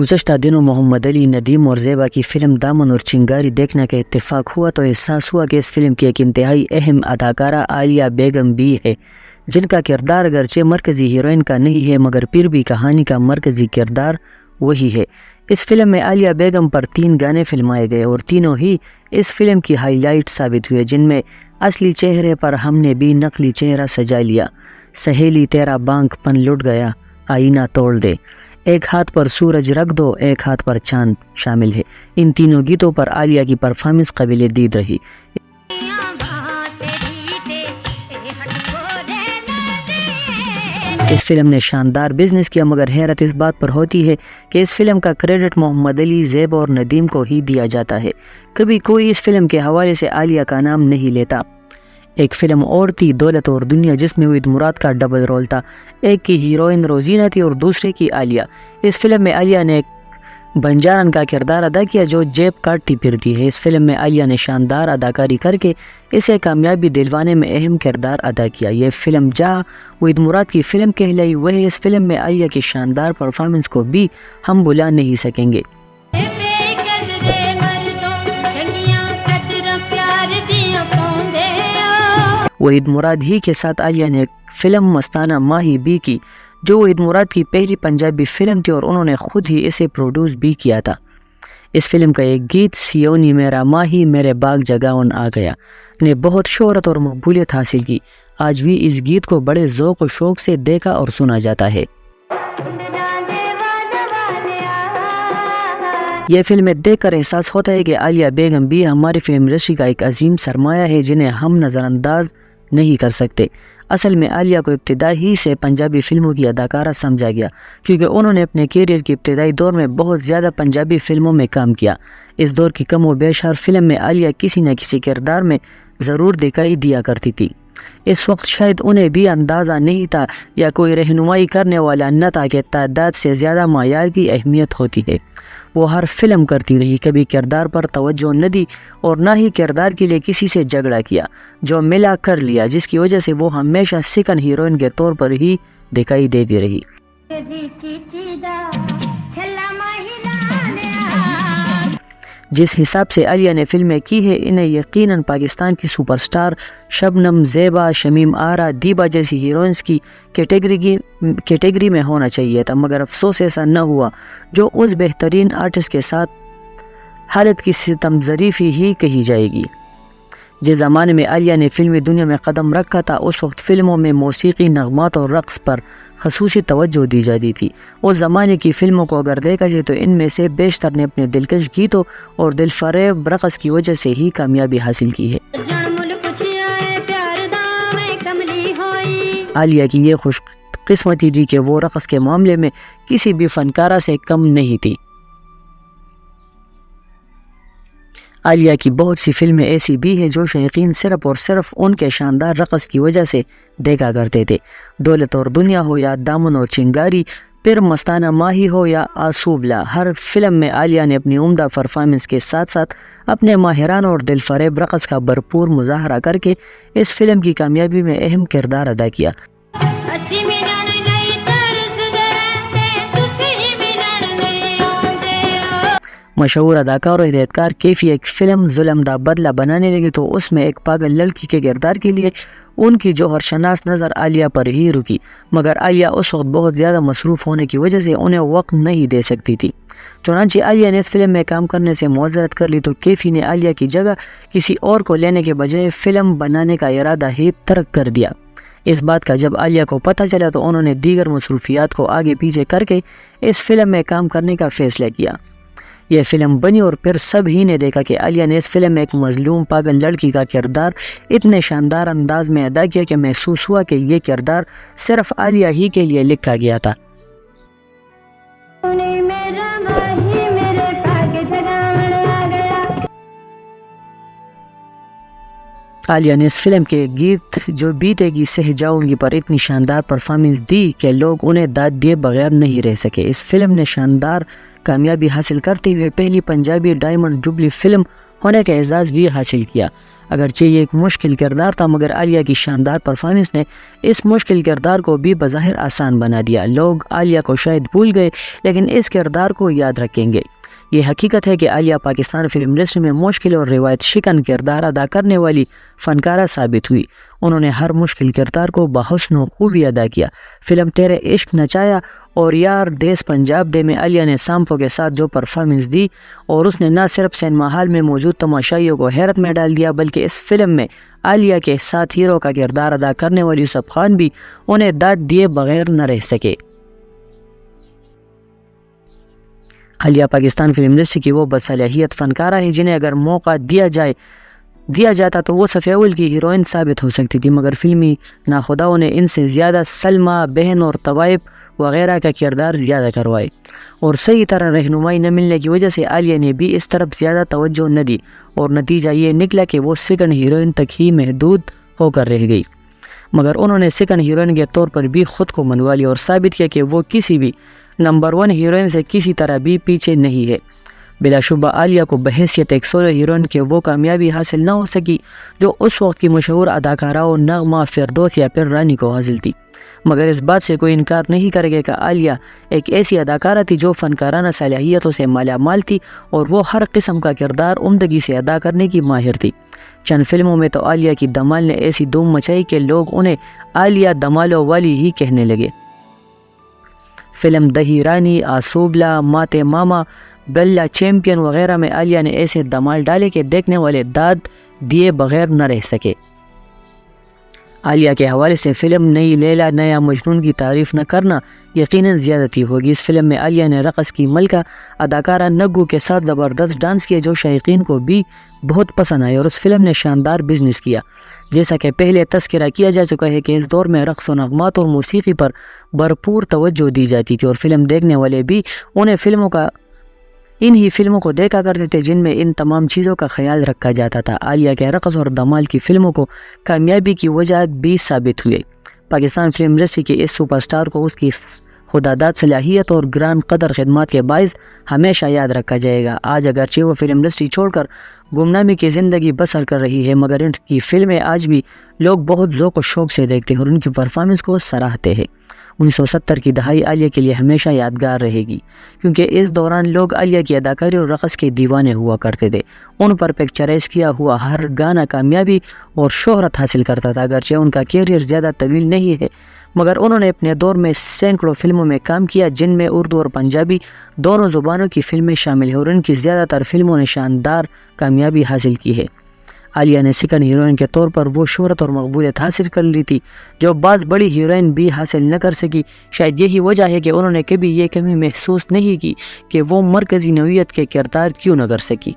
گزشتہ دنوں محمد علی ندیم اور زیبا کی فلم دامن اور چنگاری دیکھنے کا اتفاق ہوا تو احساس ہوا کہ اس فلم کی ایک انتہائی اہم اداکارہ عالیہ بیگم بھی ہے، جن کا کردار اگرچہ مرکزی ہیروئن کا نہیں ہے مگر پھر بھی کہانی کا مرکزی کردار وہی ہے۔ اس فلم میں عالیہ بیگم پر 3 گانے فلمائے گئے اور تینوں ہی اس فلم کی ہائی لائٹ ثابت ہوئے، جن میں اصلی چہرے پر ہم نے بھی نقلی چہرہ سجا لیا، سہیلی تیرا بانک پن لٹ گیا، آئینہ توڑ دے، ایک ہاتھ پر سورج رکھ دو، ایک ہاتھ پر چاند شامل ہے۔ ان تینوں گیتوں پر عالیہ کی پرفارمنس قابل دید رہی۔ اس فلم نے شاندار بزنس کیا مگر حیرت اس بات پر ہوتی ہے کہ اس فلم کا کریڈٹ محمد علی، زیب اور ندیم کو ہی دیا جاتا ہے، کبھی کوئی اس فلم کے حوالے سے عالیہ کا نام نہیں لیتا۔ ایک فلم اور تھی دولت اور دنیا، جس میں وحید مراد کا ڈبل رول تھا، ایک کی ہیروئن روزینہ تھی اور دوسرے کی عالیہ۔ اس فلم میں عالیہ نے ایک بنجارن کا کردار ادا کیا جو جیب کاٹتی پھرتی ہے۔ اس فلم میں عالیہ نے شاندار اداکاری کر کے اسے کامیابی دلوانے میں اہم کردار ادا کیا۔ یہ فلم جہاں وحید مراد کی فلم کہلائی، وہ اس فلم میں عالیہ کی شاندار پرفارمنس کو بھی ہم بھلا نہیں سکیں گے۔ وحید مراد ہی کے ساتھ عالیہ نے فلم مستانہ ماہی بھی کی، جو وحید مراد کی پہلی پنجابی فلم تھی اور انہوں نے خود ہی اسے پروڈیوس بھی کیا تھا۔ اس فلم کا ایک گیت سیونی میرا ماہی میرے باغ جگاون آ گیا نے بہت شہرت اور مقبولیت حاصل کی۔ آج بھی اس گیت کو بڑے ذوق و شوق سے دیکھا اور سنا جاتا ہے۔ یہ فلمیں دیکھ کر احساس ہوتا ہے کہ عالیہ بیگم بھی ہماری فلم انڈسٹری کا ایک عظیم سرمایہ ہے جنہیں ہم نظر انداز نہیں کر سکتے۔ اصل میں عالیہ کو ابتدا ہی سے پنجابی فلموں کی اداکارہ سمجھا گیا، کیونکہ انہوں نے اپنے کیریئر کے ابتدائی دور میں بہت زیادہ پنجابی فلموں میں کام کیا۔ اس دور کی کم و بیش ہر فلم میں عالیہ کسی نہ کسی کردار میں ضرور دکھائی دیا کرتی تھی۔ اس وقت شاید انہیں بھی اندازہ نہیں تھا یا کوئی رہنمائی کرنے والا نہ تھا کہ تعداد سے زیادہ معیار کی اہمیت ہوتی ہے۔ وہ ہر فلم کرتی رہی، کبھی کردار پر توجہ نہ دی اور نہ ہی کردار کے لیے کسی سے جھگڑا کیا، جو ملا کر لیا، جس کی وجہ سے وہ ہمیشہ سیکنڈ ہیروئن کے طور پر ہی دکھائی دیتی رہی۔ جس حساب سے عالیہ نے فلمیں کی ہے، انہیں یقیناً پاکستان کی سپر سٹار شبنم، زیبا، شمیم آرا، دیبا جیسی ہیروئنز کی کیٹیگری میں ہونا چاہیے تھا، مگر افسوس ایسا نہ ہوا، جو اس بہترین آرٹسٹ کے ساتھ حالت کی ستم ظریفی ہی کہی جائے گی۔ جس زمانے میں عالیہ نے فلمی دنیا میں قدم رکھا تھا، اس وقت فلموں میں موسیقی، نغمات اور رقص پر خصوصی توجہ دی جاتی تھی۔ اس زمانے کی فلموں کو اگر دیکھا جائے تو ان میں سے بیشتر نے اپنے دلکش گیتوں اور دل فریب رقص کی وجہ سے ہی کامیابی حاصل کی ہے۔ عالیہ کی یہ خوش قسمتی تھی کہ وہ رقص کے معاملے میں کسی بھی فنکارہ سے کم نہیں تھی۔ عالیہ کی بہت سی فلمیں ایسی بھی ہیں جو شائقین صرف اور صرف ان کے شاندار رقص کی وجہ سے دیکھا کرتے تھے۔ دولت اور دنیا ہو یا دامن اور چنگاری، پھر مستانہ ماہی ہو یا آسوبلا، ہر فلم میں عالیہ نے اپنی عمدہ پرفارمنس کے ساتھ ساتھ اپنے ماہرانہ اور دل فریب رقص کا بھرپور مظاہرہ کر کے اس فلم کی کامیابی میں اہم کردار ادا کیا۔ مشہور اداکار اور ہدایتکار کیفی ایک فلم ظلم دا بدلہ بنانے لگے تو اس میں ایک پاگل لڑکی کے کردار کے لیے ان کی جوہر شناس نظر عالیہ پر ہی رکی، مگر عالیہ اس وقت بہت زیادہ مصروف ہونے کی وجہ سے انہیں وقت نہیں دے سکتی تھی۔ چنانچہ عالیہ نے اس فلم میں کام کرنے سے معذرت کر لی تو کیفی نے عالیہ کی جگہ کسی اور کو لینے کے بجائے فلم بنانے کا ارادہ ہی ترک کر دیا۔ اس بات کا جب عالیہ کو پتہ چلا تو انہوں نے دیگر مصروفیات کو آگے پیچھے کر کے اس فلم میں کام کرنے کا فیصلہ کیا۔ یہ فلم بنی اور پھر سب ہی نے دیکھا کہ عالیہ نے اس فلم میں ایک مظلوم پاگل لڑکی کا کردار اتنے شاندار انداز میں ادا کیا کہ محسوس ہوا کہ یہ کردار صرف عالیہ ہی کے لیے لکھا گیا تھا۔ عالیہ نے اس فلم کے گیت جو بیتے گی سہ جاؤں گی پر اتنی شاندار پرفارمنس دی کہ لوگ انہیں داد دیے بغیر نہیں رہ سکے۔ اس فلم نے شاندار کامیابی حاصل کرتے ہوئے پہلی پنجابی ڈائمنڈ جوبلی فلم ہونے کا اعزاز بھی حاصل کیا۔ اگرچہ یہ ایک مشکل کردار تھا مگر عالیہ کی شاندار پرفارمنس نے اس مشکل کردار کو بھی بظاہر آسان بنا دیا۔ لوگ عالیہ کو شاید بھول گئے لیکن اس کردار کو یاد رکھیں گے۔ یہ حقیقت ہے کہ عالیہ پاکستان فلم انڈسٹری میں مشکل اور روایت شکن کردار ادا کرنے والی فنکارہ ثابت ہوئی۔ انہوں نے ہر مشکل کردار کو بحسن و خوبی ادا کیا۔ فلم تیرے عشق نچایا اور یار دیس پنجاب دے میں عالیہ نے سامپو کے ساتھ جو پرفارمنس دی اور اس نے نہ صرف سینما ہال میں موجود تماشائیوں کو حیرت میں ڈال دیا بلکہ اس فلم میں عالیہ کے ساتھ ہیرو کا کردار ادا کرنے والی یوسف خان بھی انہیں داد دیے بغیر نہ رہ سکے۔ عالیہ پاکستان فلم انڈسٹری کی وہ بصلاحیت فنکارہ ہے جنہیں اگر موقع دیا جاتا تو وہ صف اول کی ہیروئن ثابت ہو سکتی تھی، مگر فلمی ناخداؤں نے ان سے زیادہ سلمیٰ بہن اور طوائف وغیرہ کا کردار زیادہ کروائے اور صحیح طرح رہنمائی نہ ملنے کی وجہ سے عالیہ نے بھی اس طرف زیادہ توجہ نہ دی اور نتیجہ یہ نکلا کہ وہ سیکنڈ ہیروئن تک ہی محدود ہو کر رہ گئی، مگر انہوں نے سیکنڈ ہیروئن کے طور پر بھی خود کو منوا لیا اور ثابت کیا کہ وہ کسی بھی نمبر 1 ہیروئن سے کسی طرح بھی پیچھے نہیں ہے۔ بلا شبہ عالیہ کو بحیثیت ایک سولو ہیروئن کے وہ کامیابی حاصل نہ ہو سکی جو اس وقت کی مشہور اداکاراؤں نغمہ، فردوس یا پھر رانی کو حاصل تھی، مگر اس بات سے کوئی انکار نہیں کرے گا کہ عالیہ ایک ایسی اداکارہ تھی جو فنکارانہ صلاحیتوں سے مالا مال تھی اور وہ ہر قسم کا کردار عمدگی سے ادا کرنے کی ماہر تھی۔ چند فلموں میں تو عالیہ کی دمال نے ایسی دھوم مچائی کہ لوگ انہیں عالیہ دمالوں والی ہی کہنے لگے۔ فلم دہی رانی، آسوبلا، ماتے ماما، بلا چیمپئن وغیرہ میں عالیہ نے ایسے دمال ڈالے کہ دیکھنے والے داد دیے بغیر نہ رہ سکے۔ عالیہ کے حوالے سے فلم نئی لیلا نیا مجنون کی تعریف نہ کرنا یقیناً زیادتی ہوگی۔ اس فلم میں عالیہ نے رقص کی ملکہ اداکارہ نگو کے ساتھ زبردست ڈانس کیا جو شائقین کو بھی بہت پسند آئے اور اس فلم نے شاندار بزنس کیا۔ جیسا کہ پہلے تذکرہ کیا جا چکا ہے کہ اس دور میں رقص و نغمات اور موسیقی پر بھرپور توجہ دی جاتی تھی اور فلم دیکھنے والے بھی انہی فلموں کو دیکھا کرتے تھے جن میں ان تمام چیزوں کا خیال رکھا جاتا تھا۔ عالیہ کے رقص اور دمال کی فلموں کو کامیابی کی وجہ بھی ثابت ہوئے۔ پاکستان فلم انڈسٹری کے اس سپر سٹار کو اس کی خداداد صلاحیت اور گران قدر خدمات کے باعث ہمیشہ یاد رکھا جائے گا۔ آج اگرچہ وہ فلم انڈسٹری چھوڑ کر گمنامی کی زندگی بسر کر رہی ہے مگر ان کی فلمیں آج بھی لوگ بہت ذوق و شوق سے دیکھتے ہیں اور ان کی پرفارمنس کو سراہتے ہیں۔ 1970 کی دہائی عالیہ کے لیے ہمیشہ یادگار رہے گی کیونکہ اس دوران لوگ عالیہ کی اداکاری اور رقص کے دیوانے ہوا کرتے تھے۔ ان پر پکچرائز کیا ہوا ہر گانا کامیابی اور شہرت حاصل کرتا تھا۔ اگرچہ ان کا کیریئر زیادہ طویل نہیں ہے مگر انہوں نے اپنے دور میں سینکڑوں فلموں میں کام کیا جن میں اردو اور پنجابی دونوں زبانوں کی فلمیں شامل ہیں اور ان کی زیادہ تر فلموں نے شاندار کامیابی حاصل کی ہے۔ عالیہ نے سیکنڈ ہیروئن کے طور پر وہ شہرت اور مقبولیت حاصل کر لی تھی جو بعض بڑی ہیروئن بھی حاصل نہ کر سکی۔ شاید یہی وجہ ہے کہ انہوں نے کبھی یہ کمی محسوس نہیں کی کہ وہ مرکزی نوعیت کے کردار کیوں نہ کر سکی۔